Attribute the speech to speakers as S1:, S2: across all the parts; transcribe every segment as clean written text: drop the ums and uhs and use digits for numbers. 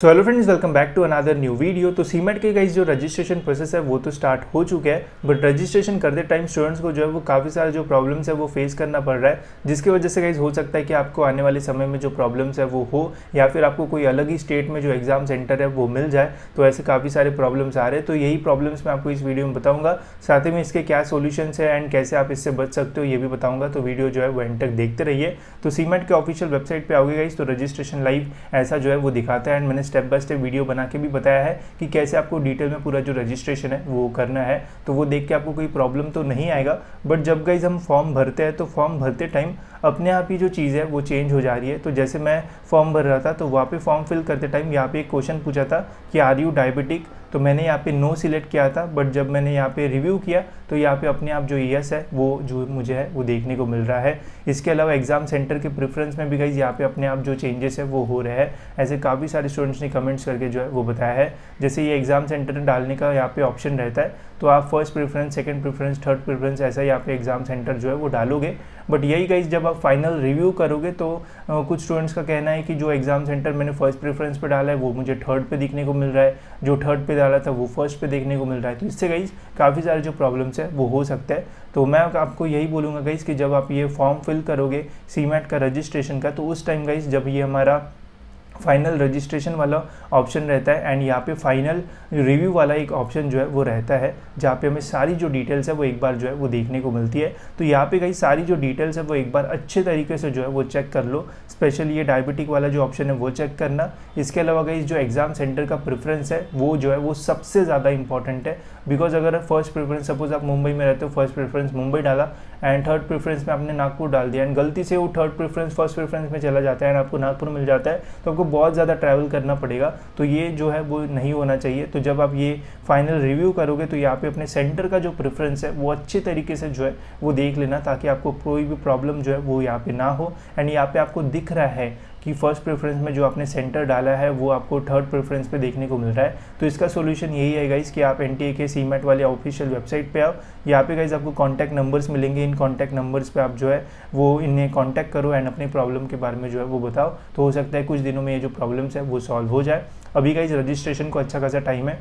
S1: So hello friends, welcome back to another new video. तो CMAT के guys जो registration process है वो तो स्टार्ट हो चुका है, बट रजिस्ट्रेशन करते टाइम स्टूडेंट्स को जो है वो काफ़ी सारे जो प्रॉब्लम्स है वो फेस करना पड़ रहा है, जिसकी वजह से गाइस हो सकता है कि आपको आने वाले समय में जो प्रॉब्लम्स है वो हो, या फिर आपको कोई अलग ही स्टेट में जो एग्जाम सेंटर है वो मिल जाए। तो ऐसे काफ़ी सारे प्रॉब्लम्स आ रहे हैं, तो यही प्रॉब्लम्स मैं आपको इस वीडियो में बताऊँगा। साथ ही में इसके क्या सोल्यूशंस है एंड कैसे आप इससे बच सकते हो ये भी बताऊँगा। तो वीडियो जो है वो एंड तक देखते रहिए। तो सीमेट के ऑफिशियल वेबसाइट पर आओगे गाइस तो रजिस्ट्रेशन लाइव ऐसा जो है वो दिखाता है, एंड मैंने स्टेप बाय स्टेप वीडियो बना के भी बताया है कि कैसे आपको डिटेल में पूरा जो रजिस्ट्रेशन है वो करना है। तो वो देख के आपको कोई प्रॉब्लम तो नहीं आएगा, बट जब गाइज हम फॉर्म भरते हैं तो फॉर्म भरते टाइम अपने आप ही जो चीज़ है वो चेंज हो जा रही है। तो जैसे मैं फॉर्म भर रहा था तो वहाँ पे फॉर्म फिल करते टाइम यहाँ पे एक क्वेश्चन पूछा था कि आर यू डायबिटिक, तो मैंने यहाँ पे नो सिलेक्ट किया था, बट जब मैंने यहाँ पे रिव्यू किया तो यहाँ पे अपने आप जो यस है वो जो मुझे है वो देखने को मिल रहा है। इसके अलावा एग्जाम सेंटर के प्रेफरेंस में भी गाइज यहाँ पे अपने आप जो चेंजेस है वो हो रहे हैं। ऐसे काफ़ी सारे स्टूडेंट्स ने कमेंट्स करके जो है वो बताया है। जैसे ये एग्जाम सेंटर डालने का यहाँ पे ऑप्शन रहता है, तो आप first preference, second preference, third preference ऐसा यहाँ पे एग्जाम सेंटर जो है वो डालोगे। बट यही गाइज जब आप फाइनल रिव्यू करोगे तो कुछ स्टूडेंट्स का कहना है कि जो एग्जाम सेंटर मैंने फर्स्ट प्रेफरेंस पे डाला है वो मुझे थर्ड पे दिखने को मिल रहा है, जो थर्ड पे डाला था वो फर्स्ट पे देखने को मिल रहा है। तो इससे गाइज काफ़ी सारे जो प्रॉब्लम्स है वो हो सकता है। तो मैं आपको यही बोलूँगा गाइज कि जब आप ये फॉर्म फिल करोगे सीमेट का रजिस्ट्रेशन का, तो उस टाइम गाइज जब ये हमारा फाइनल रजिस्ट्रेशन वाला ऑप्शन रहता है एंड यहाँ पे फाइनल रिव्यू वाला एक ऑप्शन जो है वो रहता है, जहाँ पे हमें सारी जो डिटेल्स है वो एक बार जो है वो देखने को मिलती है। तो यहाँ पे कहीं सारी जो डिटेल्स है वो एक बार अच्छे तरीके से जो है वो चेक कर लो। स्पेशली ये डायबिटिक वाला जो ऑप्शन है वो चेक करना। इसके अलावा कहीं जो एग्जाम सेंटर का प्रेफरेंस है वो जो है वो सबसे ज़्यादा इंपॉर्टेंट है, बिकॉज अगर फर्स्ट प्रेफरेंस, सपोज आप मुंबई में रहते हो, फर्स्ट प्रेफरेंस मुंबई डाला एंड थर्ड प्रेफरेंस में आपने नागपुर डाल दिया एंड गलती से वो थर्ड प्रेफरेंस फर्स्ट प्रेफरेंस में चला जाता है एंड आपको नागपुर मिल जाता है, तो आपको बहुत ज़्यादा ट्रैवल करना पड़ेगा। तो ये जो है वो नहीं होना चाहिए। तो जब आप ये फाइनल रिव्यू करोगे तो यहाँ पे अपने सेंटर का जो प्रेफरेंस है वो अच्छे तरीके से जो है वो देख लेना, ताकि आपको कोई भी प्रॉब्लम जो है वो यहाँ पे ना हो। एंड यहाँ पे आपको दिख रहा है कि फर्स्ट प्रेफरेंस में जो आपने सेंटर डाला है वो आपको थर्ड प्रेफरेंस पे देखने को मिल रहा है। तो इसका सोल्यूशन यही है गाइस कि आप एनटीए के सीमेट वाले ऑफिशियल वेबसाइट पे आओ। यहाँ पे गाइस आपको कॉन्टैक्ट नंबर्स मिलेंगे, इन कॉन्टैक्ट नंबर्स पे आप जो है वो इन्हें कॉन्टैक्ट करो एंड अपने प्रॉब्लम के बारे में जो है वो बताओ। तो हो सकता है कुछ दिनों में ये जो प्रॉब्लम्स है वो सॉल्व हो जाए। अभी गाइस रजिस्ट्रेशन को अच्छा खासा टाइम है,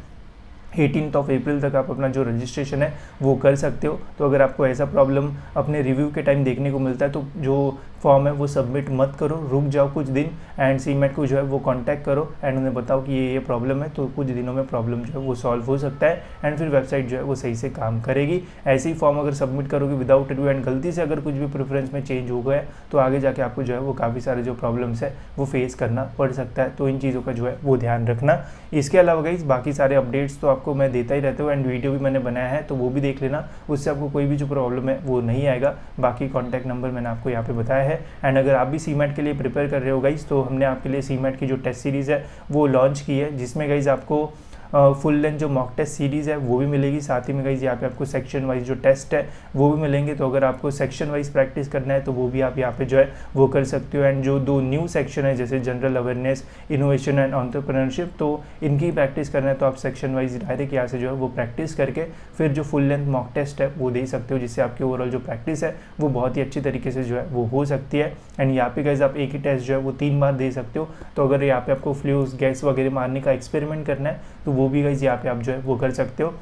S1: 18 अप्रैल तक आप अपना जो रजिस्ट्रेशन है वो कर सकते हो। तो अगर आपको ऐसा प्रॉब्लम अपने रिव्यू के टाइम देखने को मिलता है तो जो फॉर्म है वो सबमिट मत करो, रुक जाओ कुछ दिन एंड सीमेट को जो है वो कांटेक्ट करो एंड उन्हें बताओ कि ये प्रॉब्लम है। तो कुछ दिनों में प्रॉब्लम जो है वो सॉल्व हो सकता है एंड फिर वेबसाइट जो है वो सही से काम करेगी। ऐसे ही फॉर्म अगर सबमिट करोगे विदाउट रिव्यू एंड गलती से अगर कुछ भी प्रेफरेंस में चेंज हो गया तो आगे जाके आपको जो है वो काफ़ी सारे जो प्रॉब्लम्स है वो फेस करना पड़ सकता है। तो इन चीज़ों का जो है वो ध्यान रखना। इसके अलावा गाइस बाकी सारे अपडेट्स तो आपको मैं देता ही रहता हूँ एंड वीडियो भी मैंने बनाया है, तो वो भी देख लेना, उससे आपको कोई भी जो प्रॉब्लम है वो नहीं आएगा। बाकी कॉन्टैक्ट नंबर मैंने आपको यहाँ पे बताया है। एंड अगर आप भी सीमेट के लिए प्रिपेयर कर रहे हो गाइस तो हमने आपके लिए सीमेट की जो टेस्ट सीरीज़ है वो लॉन्च की है, जिसमें गाइस आपको फुल लेंथ जो मॉक टेस्ट सीरीज़ है वो भी मिलेगी। साथ ही में गाइस यहाँ पे आपको सेक्शन वाइज जो टेस्ट है वो भी मिलेंगे। तो अगर आपको सेक्शन वाइज प्रैक्टिस करना है तो वो भी आप यहाँ पे जो है वो कर सकते हो। एंड जो 2 न्यू सेक्शन है जैसे general awareness, innovation and entrepreneurship, तो इनकी प्रैक्टिस करना है तो आप सेक्शन वाइज डायरेक्ट यहाँ से जो है वो प्रैक्टिस करके फिर जो फुल लेंथ मॉक टेस्ट है वो दे सकते हो, जिससे आपकी ओवरऑल जो प्रैक्टिस है वो बहुत ही अच्छी तरीके से जो है वो हो सकती है। एंड यहाँ पे गाइस आप एक ही टेस्ट जो है वो 3 बार दे सकते हो। तो अगर यहाँ पे आपको फ्लूस, गैस वगैरह मारने का एक्सपेरिमेंट करना है तो वो भी गाइस यहाँ पे आप जो है वो कर सकते हो।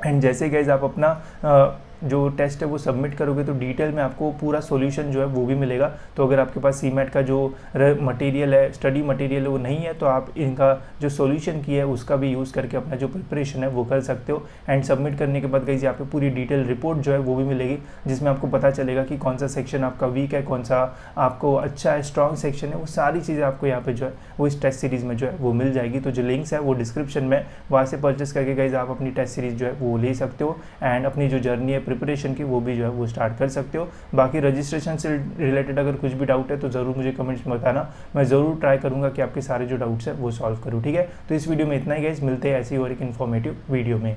S1: एंड जैसे गाइस आप अपना जो टेस्ट है वो सबमिट करोगे तो डिटेल में आपको पूरा सॉल्यूशन जो है वो भी मिलेगा। तो अगर आपके पास सीमेट का जो मटेरियल है, स्टडी मटेरियल है वो नहीं है, तो आप इनका जो सॉल्यूशन किया है उसका भी यूज़ करके अपना जो प्रिपरेशन है वो कर सकते हो। एंड सबमिट करने के बाद गाइस यहाँ पे पूरी डिटेल रिपोर्ट जो है वो भी मिलेगी, जिसमें आपको पता चलेगा कि कौन सा सेक्शन आपका वीक है, कौन सा आपको अच्छा है, स्ट्रॉन्ग सेक्शन है। वो सारी चीज़ें आपको यहाँ पे जो है वो इस टेस्ट सीरीज़ में जो है वो मिल जाएगी। तो जो लिंक्स है वो डिस्क्रिप्शन में, वहाँ से परचेस करके गाइस आप अपनी टेस्ट सीरीज़ जो है वो ले सकते हो एंड अपनी जो जर्नी है प्रिपरेशन की वो भी जो है वो स्टार्ट कर सकते हो। बाकी रजिस्ट्रेशन से रिलेटेड अगर कुछ भी डाउट है तो ज़रूर मुझे कमेंट्स में बताना, मैं ज़रूर ट्राई करूंगा कि आपके सारे जो डाउट्स है वो सॉल्व करूँ। ठीक है, तो इस वीडियो में इतना ही गाइस, मिलते हैं ऐसी और एक इन्फॉर्मेटिव वीडियो में।